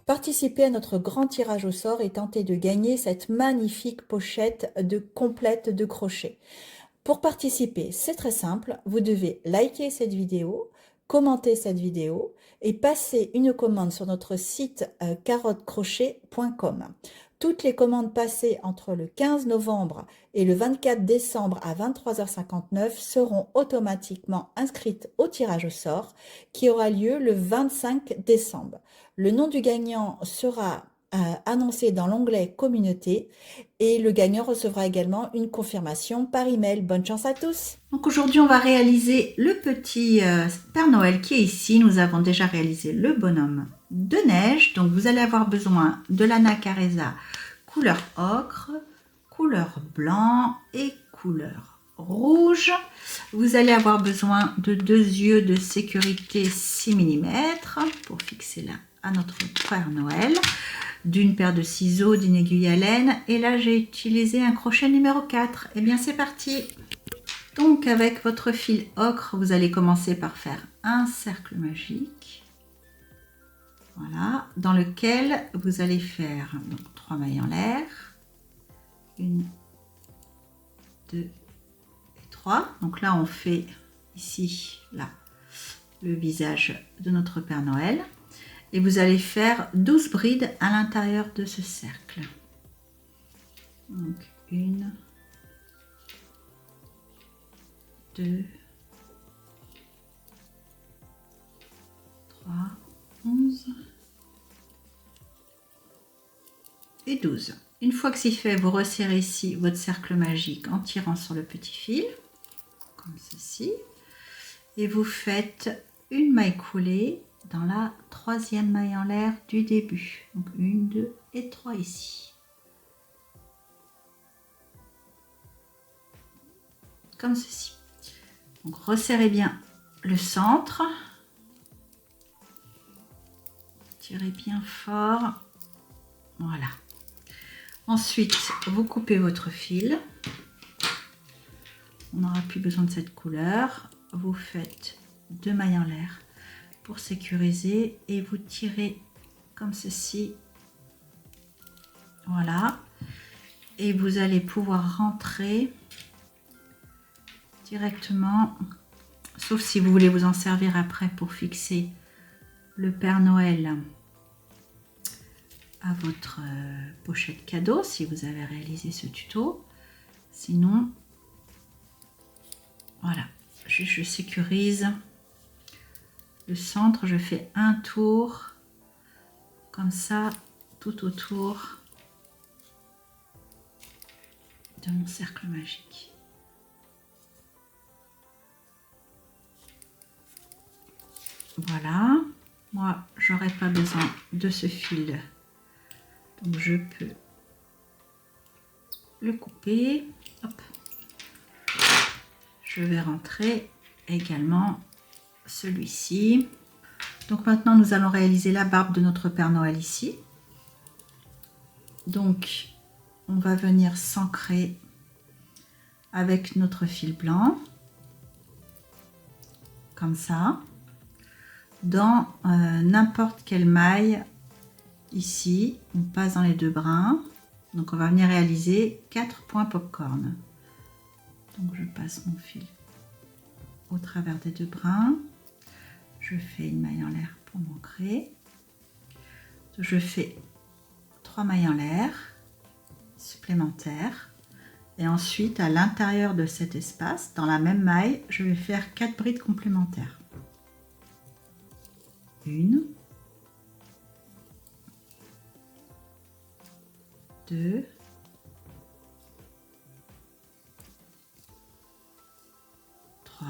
participer à notre grand tirage au sort et tenter de gagner cette magnifique pochette complète de crochet. Pour participer, c'est très simple, vous devez liker cette vidéo, commenter cette vidéo et passer une commande sur notre site carottecrochet.com. Toutes les commandes passées entre le 15 novembre et le 24 décembre à 23h59 seront automatiquement inscrites au tirage au sort qui aura lieu le 25 décembre. Le nom du gagnant sera annoncé dans l'onglet Communauté et le gagnant recevra également une confirmation par email. Bonne chance à tous. Donc aujourd'hui, on va réaliser le petit Père Noël qui est ici. Nous avons déjà réalisé le bonhomme de neige. Donc vous allez avoir besoin de l'Anna Careza couleur ocre, couleur blanc et couleur rouge. Vous allez avoir besoin de 2 yeux de sécurité 6 mm pour fixer là à notre Père Noël, d'une paire de ciseaux, d'une aiguille à laine, et là j'ai utilisé un crochet numéro 4. Et bien c'est parti. Donc avec votre fil ocre, vous allez commencer par faire un cercle magique, voilà, dans lequel vous allez faire donc 3 mailles en l'air, 1, 2 et 3. Donc là on fait ici là le visage de notre Père Noël. Et vous allez faire 12 brides à l'intérieur de ce cercle. Donc 1, 2, 3, 11 et 12. Une fois que c'est fait, vous resserrez ici votre cercle magique en tirant sur le petit fil, comme ceci. Et vous faites une maille coulée dans la 3e maille en l'air du début. Donc 1, 2 et 3 ici. Comme ceci. Donc resserrez bien le centre. Tirez bien fort. Voilà. Ensuite, vous coupez votre fil. On n'aura plus besoin de cette couleur. Vous faites 2 mailles en l'air pour sécuriser et vous tirez comme ceci, voilà, et vous allez pouvoir rentrer directement, sauf si vous voulez vous en servir après pour fixer le Père Noël à votre pochette cadeau si vous avez réalisé ce tuto. Sinon, voilà, je sécurise le centre, je fais un tour comme ça tout autour de mon cercle magique. Voilà, moi j'aurais pas besoin de ce fil, donc je peux le couper. Hop. Je vais rentrer également celui-ci. Donc maintenant nous allons réaliser la barbe de notre Père Noël ici. Donc on va venir s'ancrer avec notre fil blanc comme ça dans n'importe quelle maille ici. On passe dans les 2 brins, donc on va venir réaliser 4 points popcorn. Donc je passe mon fil au travers des 2 brins, je fais une maille en l'air pour m'ancrer, je fais 3 mailles en l'air supplémentaires et ensuite à l'intérieur de cet espace, dans la même maille, je vais faire 4 brides complémentaires. 1, 2, 3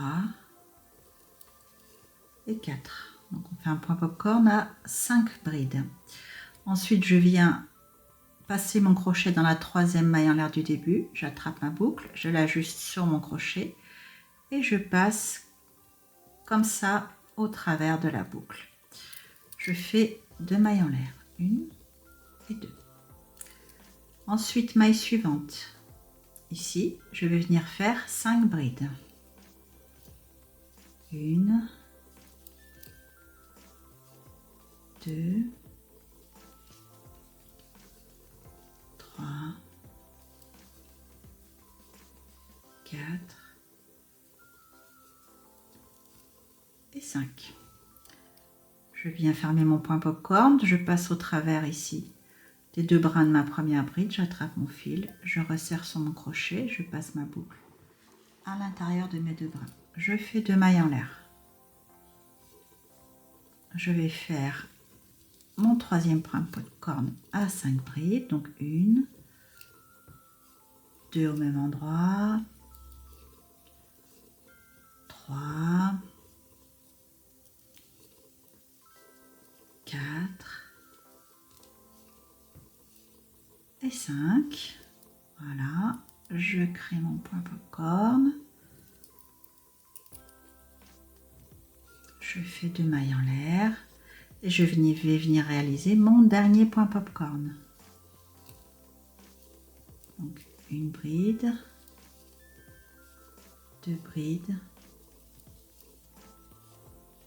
et 4. Donc on fait un point popcorn à 5 brides. Ensuite je viens passer mon crochet dans la 3e maille en l'air du début, j'attrape ma boucle, je l'ajuste sur mon crochet et je passe comme ça au travers de la boucle. Je fais 2 mailles en l'air, 1 et 2. Ensuite maille suivante, ici je vais venir faire 5 brides. 1, 2, et 5. Je viens fermer mon point popcorn, je passe au travers ici des 2 brins de ma première bride, j'attrape mon fil, je resserre sur mon crochet, je passe ma boucle à l'intérieur de mes 2 brins. Je fais 2 mailles en l'air. Je vais faire mon 3e point popcorn à 5 brides, donc 1, 2 au même endroit, 3, 4 et 5. Voilà, je crée mon point popcorn. Je fais 2 mailles en l'air et je vais venir réaliser mon dernier point popcorn. Donc une bride, 2 brides,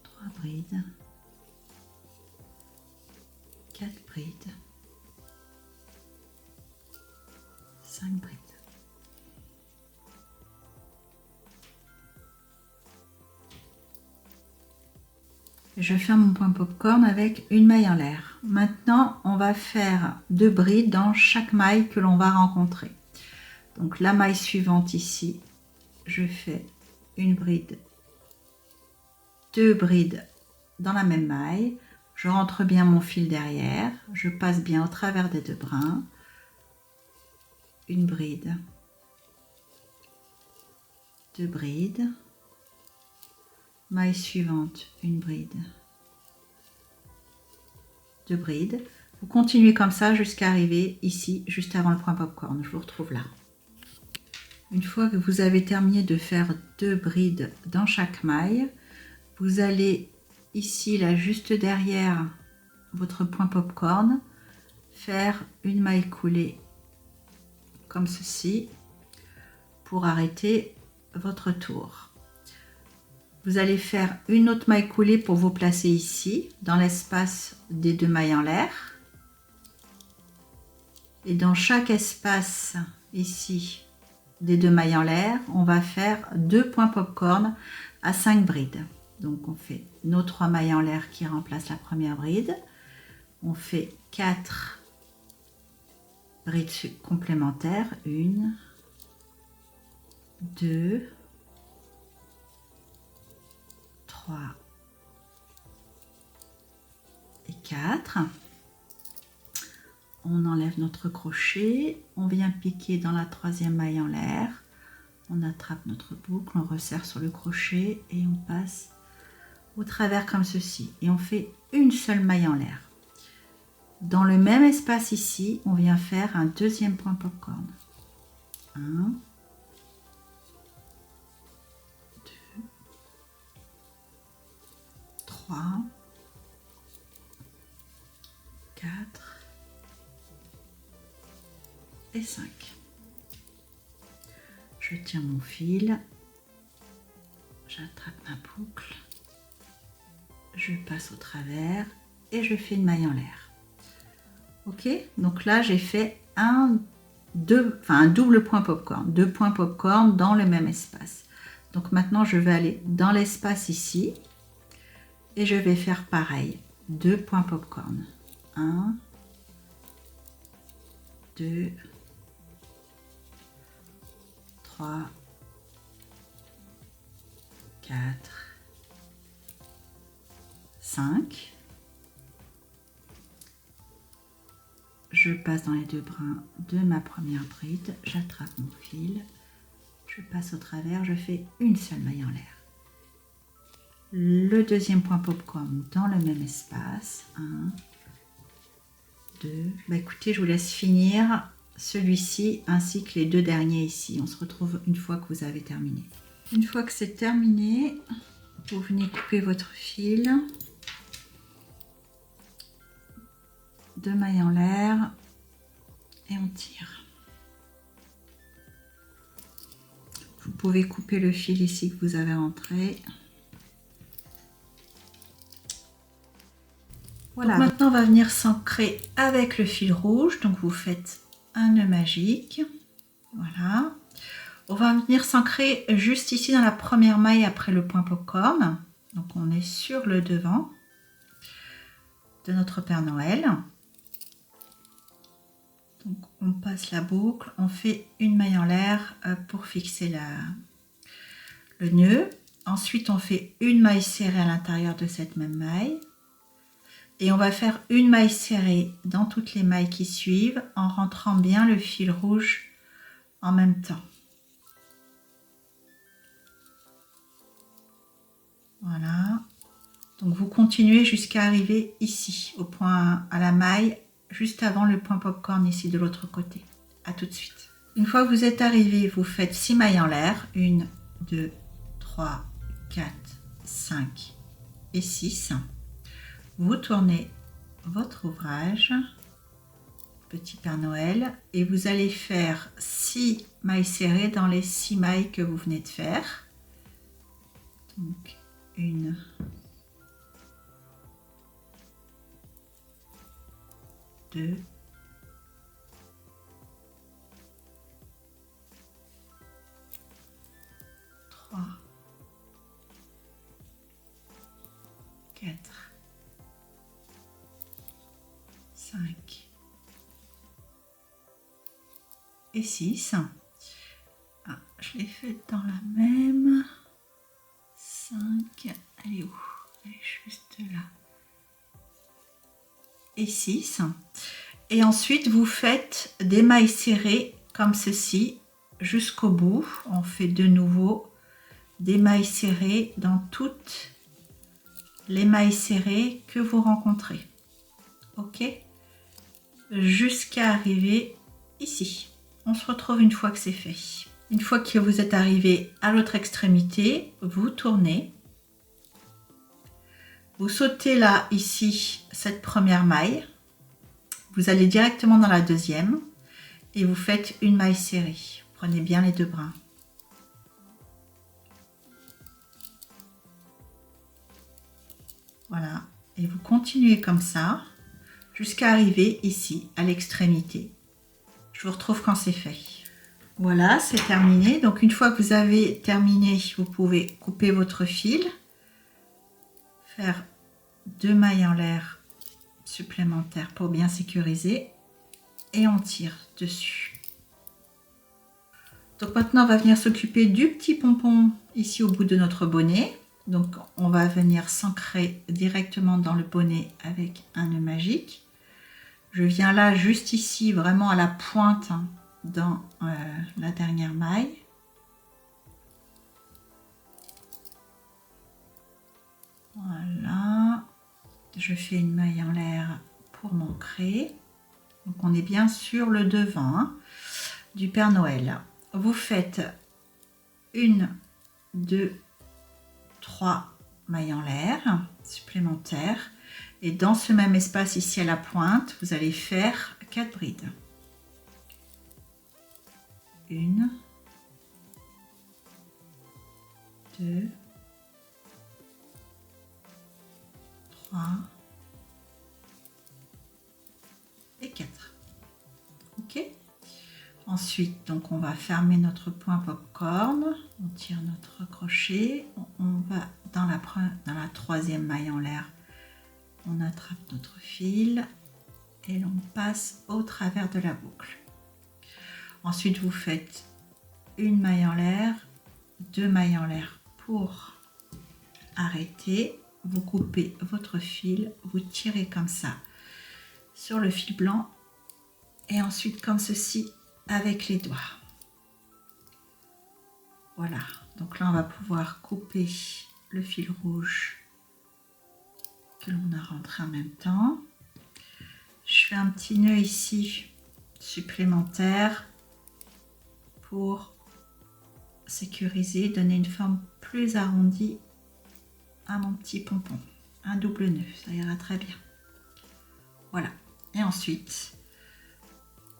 3 brides, 4 brides, 5 brides. Je ferme mon point popcorn avec une maille en l'air. Maintenant, on va faire 2 brides dans chaque maille que l'on va rencontrer. Donc la maille suivante ici, je fais une bride, 2 brides dans la même maille. Je rentre bien mon fil derrière, je passe bien au travers des 2 brins. Une bride, 2 brides. Maille suivante, une bride, 2 brides. Vous continuez comme ça jusqu'à arriver ici, juste avant le point popcorn. Je vous retrouve là. Une fois que vous avez terminé de faire 2 brides dans chaque maille, vous allez ici, là, juste derrière votre point popcorn, faire une maille coulée comme ceci pour arrêter votre tour. Vous allez faire une autre maille coulée pour vous placer ici, dans l'espace des 2 mailles en l'air. Et dans chaque espace ici des 2 mailles en l'air, on va faire 2 points popcorn à 5 brides. Donc on fait nos 3 mailles en l'air qui remplacent la première bride. On fait 4 brides complémentaires. 1, 2, 3 et 4. On enlève notre crochet, on vient piquer dans la 3e maille en l'air, on attrape notre boucle, on resserre sur le crochet et on passe au travers comme ceci. Et on fait une seule maille en l'air. Dans le même espace ici, on vient faire un 2e point popcorn. 1, 2, 3, 4 et 5. Je tiens mon fil, j'attrape ma boucle, je passe au travers et je fais une maille en l'air. Ok, donc là j'ai fait un double point popcorn, 2 points popcorn dans le même espace. Donc maintenant je vais aller dans l'espace ici et je vais faire pareil, 2 points popcorn. 1, 2, 3, 4, 5. Je passe dans les 2 brins de ma première bride, j'attrape mon fil, je passe au travers, je fais une seule maille en l'air. Le 2e point popcorn dans le même espace. 1, 2. Bah écoutez, je vous laisse finir celui-ci ainsi que les 2 derniers ici. On se retrouve une fois que vous avez terminé. Une fois que c'est terminé, vous venez couper votre fil. 2 mailles en l'air et on tire. Vous pouvez couper le fil ici que vous avez rentré. Voilà. Donc maintenant on va venir s'ancrer avec le fil rouge. Donc vous faites un nœud magique. Voilà. On va venir s'ancrer juste ici dans la première maille après le point popcorn. Donc on est sur le devant de notre Père Noël. Donc on passe la boucle, on fait une maille en l'air pour fixer le nœud. Ensuite on fait une maille serrée à l'intérieur de cette même maille. Et on va faire une maille serrée dans toutes les mailles qui suivent en rentrant bien le fil rouge en même temps. Voilà. Donc vous continuez jusqu'à arriver ici, au point, à la maille, juste avant le point popcorn ici de l'autre côté. À tout de suite. Une fois que vous êtes arrivé, vous faites 6 mailles en l'air. 1, 2, 3, 4, 5 et 6. Vous tournez votre ouvrage, Petit Père Noël, et vous allez faire 6 mailles serrées dans les 6 mailles que vous venez de faire. Donc 1, 2, 3, 4, 5 et 6. Ah, je l'ai fait dans la même. 5, elle est où? Elle est juste là. Et 6. Et ensuite, vous faites des mailles serrées comme ceci jusqu'au bout. On fait de nouveau des mailles serrées dans toutes les mailles serrées que vous rencontrez. Ok? Jusqu'à arriver ici. On se retrouve une fois que c'est fait. Une fois que vous êtes arrivé à l'autre extrémité, vous tournez. Vous sautez là, ici, cette première maille. Vous allez directement dans la deuxième et vous faites une maille serrée. Prenez bien les deux brins. Voilà. Et vous continuez comme ça jusqu'à arriver ici, à l'extrémité. Je vous retrouve quand c'est fait. Voilà, c'est terminé. Donc une fois que vous avez terminé, vous pouvez couper votre fil, faire 2 mailles en l'air supplémentaires pour bien sécuriser et on tire dessus. Donc maintenant on va venir s'occuper du petit pompon ici au bout de notre bonnet. Donc on va venir s'ancrer directement dans le bonnet avec un nœud magique. Je viens là juste ici vraiment à la pointe dans la dernière maille. Voilà, je fais une maille en l'air pour m'ancrer. Donc on est bien sur le devant du Père Noël. Vous faites 1, 2, 3 mailles en l'air supplémentaires. Et dans ce même espace ici à la pointe, vous allez faire 4 brides. 1, 2, 3 et 4. Ok. Ensuite, donc on va fermer notre point popcorn. On tire notre crochet. On va dans la troisième maille en l'air. On attrape notre fil et l'on passe au travers de la boucle. Ensuite, vous faites une maille en l'air, 2 mailles en l'air pour arrêter. Vous coupez votre fil, vous tirez comme ça sur le fil blanc et ensuite comme ceci avec les doigts. Voilà, donc là on va pouvoir couper le fil rouge que l'on a rentré en même temps. Je fais un petit nœud ici supplémentaire pour sécuriser, donner une forme plus arrondie à mon petit pompon. Un double nœud, ça ira très bien. Voilà, et ensuite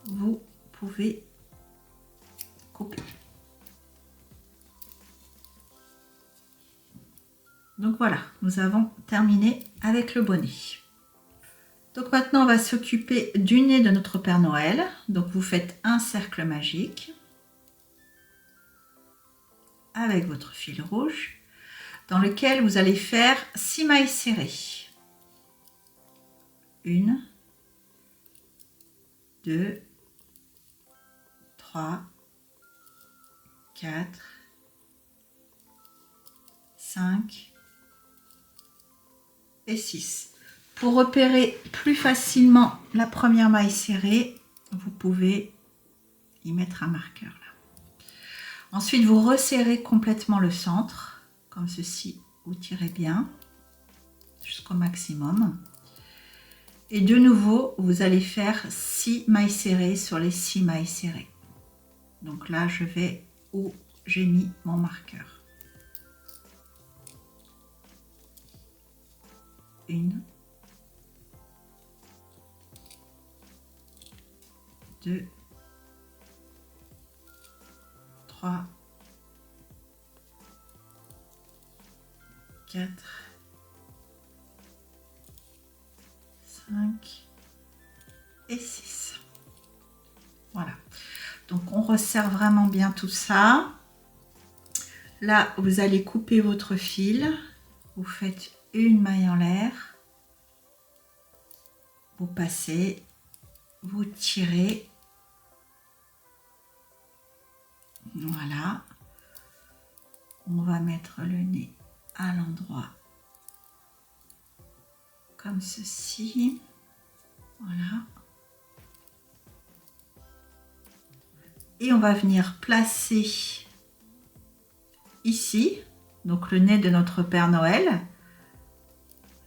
vous pouvez couper. Donc voilà, nous avons terminé avec le bonnet. Donc maintenant on va s'occuper du nez de notre Père Noël. Donc vous faites un cercle magique avec votre fil rouge. dans lequel vous allez faire 6 mailles serrées. 1, 2, 3, 4, 5 et 6. Pour repérer plus facilement la première maille serrée, vous pouvez y mettre un marqueur là. Ensuite, vous resserrez complètement le centre, comme ceci, vous tirez bien jusqu'au maximum. Et de nouveau, vous allez faire 6 mailles serrées sur les 6 mailles serrées. Donc là, je vais où j'ai mis mon marqueur. 1, 2, 3, 4, 5 et 6. Voilà. Donc on resserre vraiment bien tout ça. Là, vous allez couper votre fil. Vous faites une maille en l'air. Vous passez. Vous tirez. Voilà. On va mettre le nez à l'endroit comme ceci. Voilà. Et on va venir placer ici, donc le nez de notre Père Noël.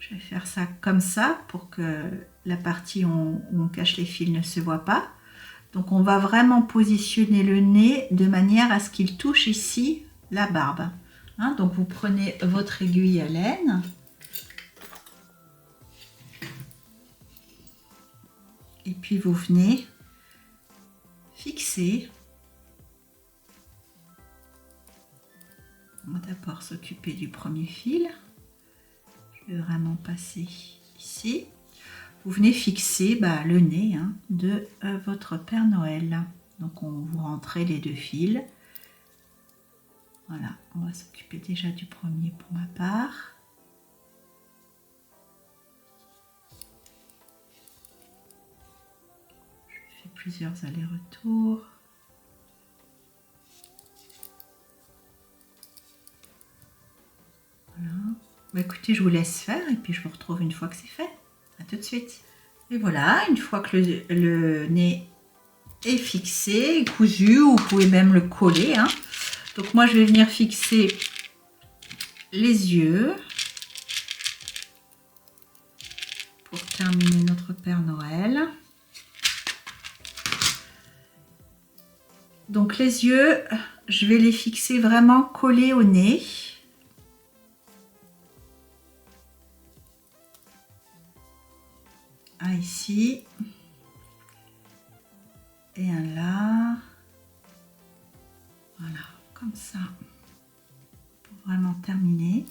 Je vais faire ça comme ça pour que la partie où on cache les fils ne se voit pas. Donc on va vraiment positionner le nez de manière à ce qu'il touche ici la barbe. Hein, donc vous prenez votre aiguille à laine. Et puis vous venez fixer. On va d'abord s'occuper du premier fil. Je vais vraiment passer ici. Vous venez fixer le nez de votre Père Noël. Donc vous rentrez les 2 fils. Voilà, on va s'occuper déjà du premier pour ma part. Je fais plusieurs allers-retours. Voilà. Écoutez, je vous laisse faire et puis je vous retrouve une fois que c'est fait. À tout de suite. Et voilà, une fois que le nez est fixé, cousu, vous pouvez même le coller. Donc moi, je vais venir fixer les yeux pour terminer notre Père Noël. Donc les yeux, je vais les fixer vraiment collés au nez. Un ici et un là. Voilà, comme ça, pour vraiment terminer.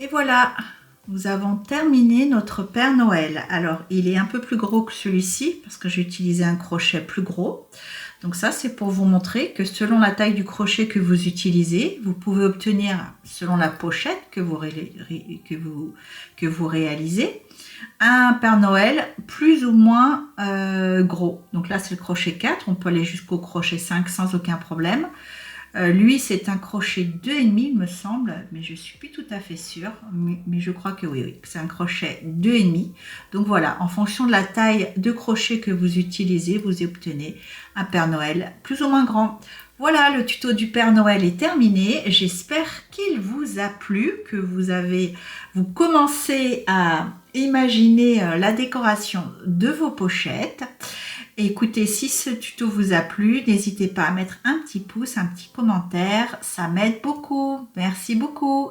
Et voilà, nous avons terminé notre Père Noël. Alors, il est un peu plus gros que celui-ci parce que j'ai utilisé un crochet plus gros. Donc ça, c'est pour vous montrer que selon la taille du crochet que vous utilisez, vous pouvez obtenir, selon la pochette que vous réalisez, un Père Noël plus ou moins gros. Donc là, c'est le crochet 4. On peut aller jusqu'au crochet 5 sans aucun problème. Lui, c'est un crochet 2,5, il me semble, mais je ne suis plus tout à fait sûre. Mais je crois que oui, c'est un crochet 2,5. Donc voilà, en fonction de la taille de crochet que vous utilisez, vous obtenez un Père Noël plus ou moins grand. Voilà, le tuto du Père Noël est terminé. J'espère qu'il vous a plu, que vous commencez à imaginer la décoration de vos pochettes. Écoutez, si ce tuto vous a plu, n'hésitez pas à mettre un petit pouce, un petit commentaire, ça m'aide beaucoup. Merci beaucoup.